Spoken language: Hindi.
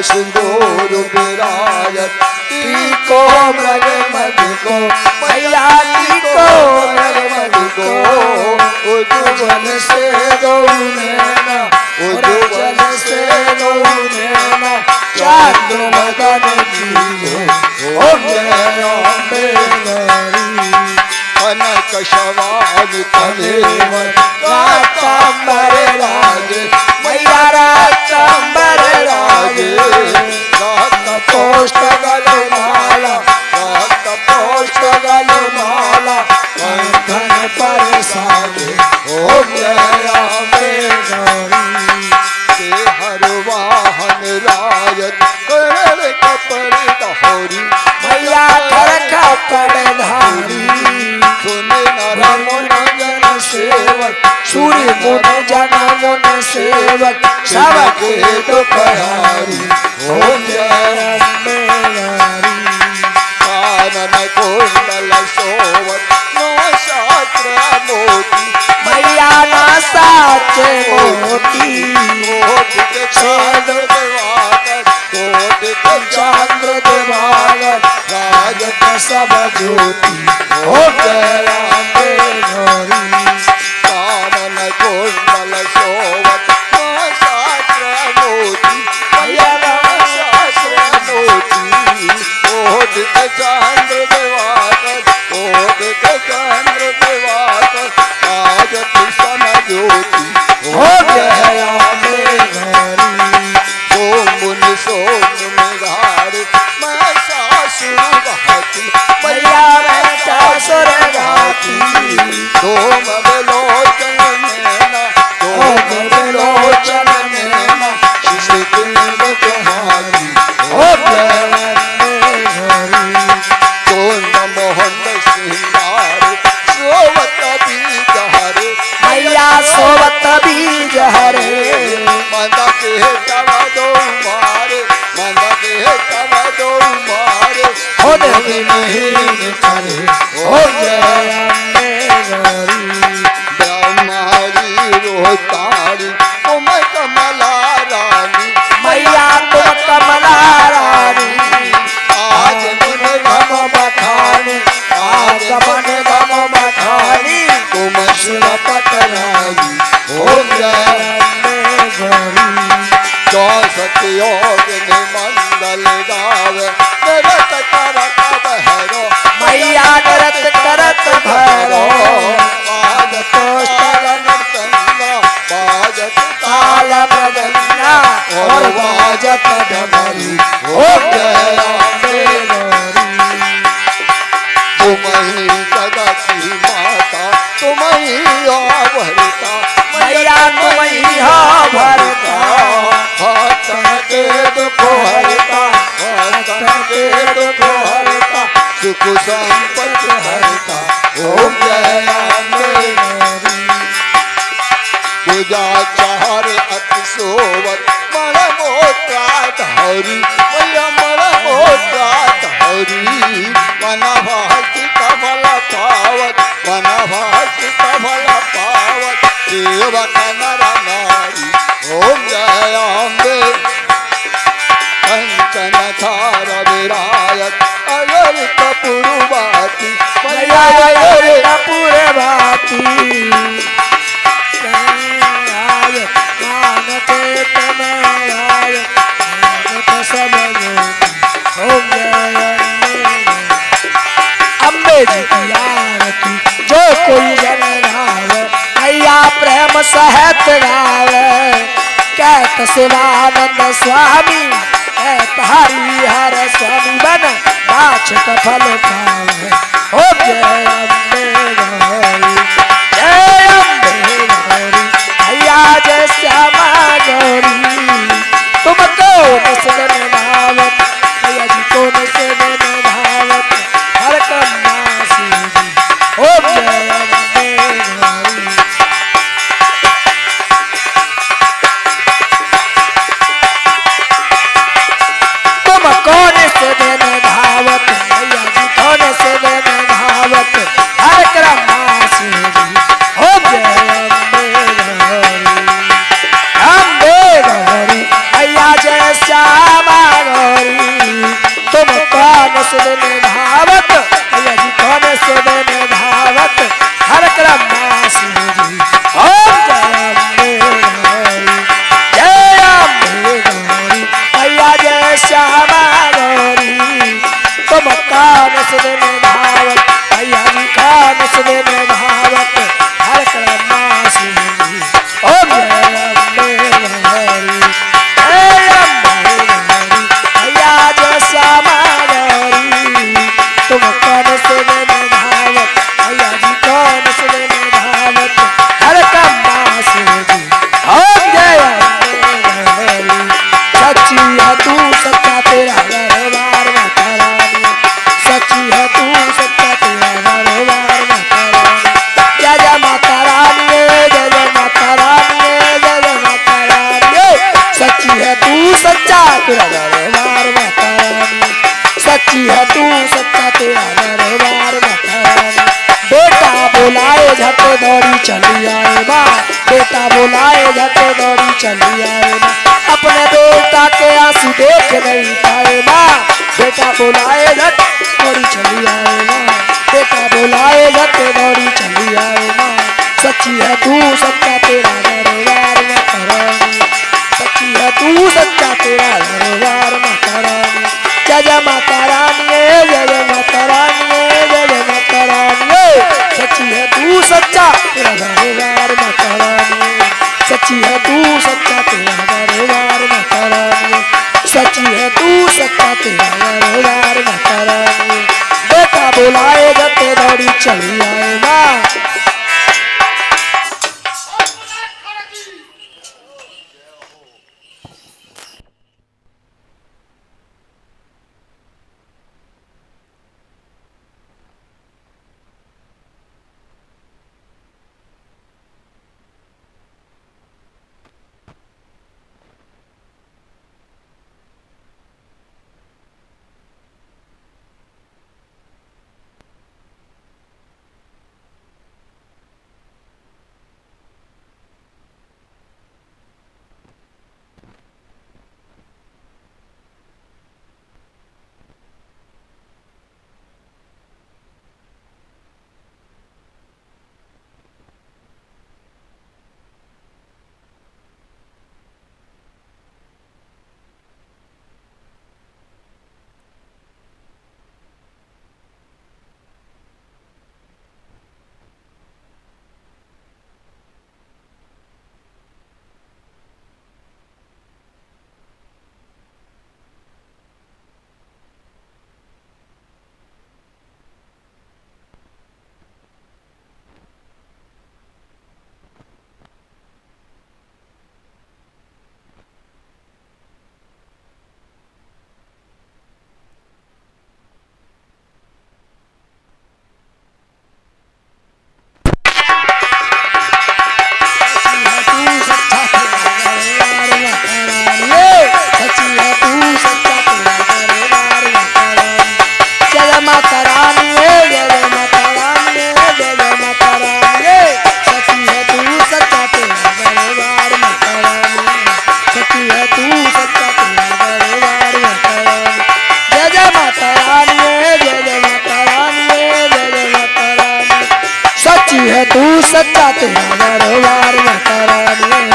सिंदूर विराजत टीको मृग मद को मैया टीको मृग मद को उज्जवल से दो नैना उज्जवल से दो नैना चांद्र मदन जी ओ जय अम्बे नारी कनक शवाल कलेवर रातांबर राजे मैया रातांबर राजे रात पोष्ट गलमाला रात पोष्ट गलमाला कंठन पर साजे ओ जय अम्बे नारी के हर वाहन राजत कर कपर दहोरी मैया कर कपर धारी सुने नर मुन जन सेवक सूर्य मुन जन मुन सेवक सबके दुख हारी ओम जय अम्बे नारी कानन कुंडल सोवत नो शास्त्र मोती मैया ना साचे मोती मोती के चांद्र दिवाकर कोटि के चांद्र दिवाकर राजत सब ज्योति ओम जय अम्बे नारी कानन कुंडल सोवत सहस्र मोती मैया सहस्र मोती कोटि के चांद्र दिवाकर कोटि के चांद्र दिवाकर राजत सन ज्योति ओम जय अम्बे नारी सोम मुनि घाट मैं सासुर घाटी मैया मैं सासुर घाटी सोम बिलोचन नैना सोम बिलोचन नैना श्री कुंभ हारी ओम जय अम्बे नारी सोम मोहन सिंगार सोवत बीज हरे मैया सोवत बीज हरे मंदा के तव दो मारे मंदा के तव दो मारे होद नहीं करे ओ जय अम्बे नारी ब्रह्मारी रोतारी तुम कमला रानी मैया तुम कमला रानी आज मन गम बखानी आज मन गम बखानी तुम शिव पटराई ओ जय अम्बे नारी चौसठ योग मंगल गावे नरत करत भैरो मैया नरत करत भैरो बाजत नर्तंगा बाजत ताल मृदंगा और बाजत डमरू ओ जय अम्बे नारी तुम ही जगत की माता तुम ही भरता मैया तुम ही भरता भक्तन के दुख हरता भक्तन के दुख हरता सुख संपत्ति हरता ओम जय अम्बे नारी पूजा चार अति सोवत मन मोत्रा धौरी मैया मन मोत्रा धौरी मन भाति कमल पावत मन भाति कमल पावत सेवक नर नारी ओम जय अम्बे कंचन थार विराजत अयर कपूर बाती मैया अयर कपूर बाती मानते तमाय मानत सब ओम जय अम्बे जी की आरती जो कोई जन गावे मैया प्रेम सहत गावे कहत शिवानंद स्वामी कहत हरिहर स्वामी बन बाछत फल पावे ओ जय अम्बे गौरी जय अम्बे गौरी मैया जय श्यामा गौरी तुमको नस्ल में भावत मैया जी को नस्ल में भावत हर कन्या जी ओ जय अम्बे गौरी कौन से दिन धावत मैया जी कौन से दिन धावत हर क्रम सुदिन धावत भैया जी कौन सुदिन धावत हर क्रम मास जी ओम जय अम्बे गौरी भैया जय श्यामा गौरी तुम कौन सुदिन धावत भैया जी कौन सुदिन धावत हर क्रम मास जी ओम जय अम्बे गौरी जय अम्बे गौरी भैया जय श्यामा गौरी तुम कौन सुदिन धावत भैया जी कौन सुदिन धावत हर क्रम मास जी ओम जय अम्बे गौरी सच्ची है तू सच्चा तेरा दरबार माता रानी सच्ची है तू सच्चा तेरा दरबार माता रानी जय जय माता रानी जय जय माता रानी जय जय माता रानी सच्ची है तू सच्चा तेरा दरबार माता रानी सच्ची है तू सच्चा तेरा दरबार माता रानी बेटा बुलाए झट दौड़ी चली आए माँ बेटा बुलाए झट दौड़ी चली आए माँ अपने बेटा के आंसू देख नहीं पाए माँ बेटा बुलाए झट दौड़ी चली आए माँ बेटा बुलाए झट दौड़ी चली आए माँ सच्ची है तू सच्चा तेरा दरबार माता रानी सच्ची है तू सच्चा तेरा दरबार माता रानी जय जय माता रानी जय जय माता रानी जय जय माता रानी सच्ची है तू सच्चा तेरा दरबार माता रानी सच्ची है तू सच्चा तेरा दरबार माता रानी सच्ची है तू सच्चा तेरा दरबार माता रानी बेटा बुलाए जते दौड़ी चली आए माँ तू सच्चा तेरा दरबार माता रानी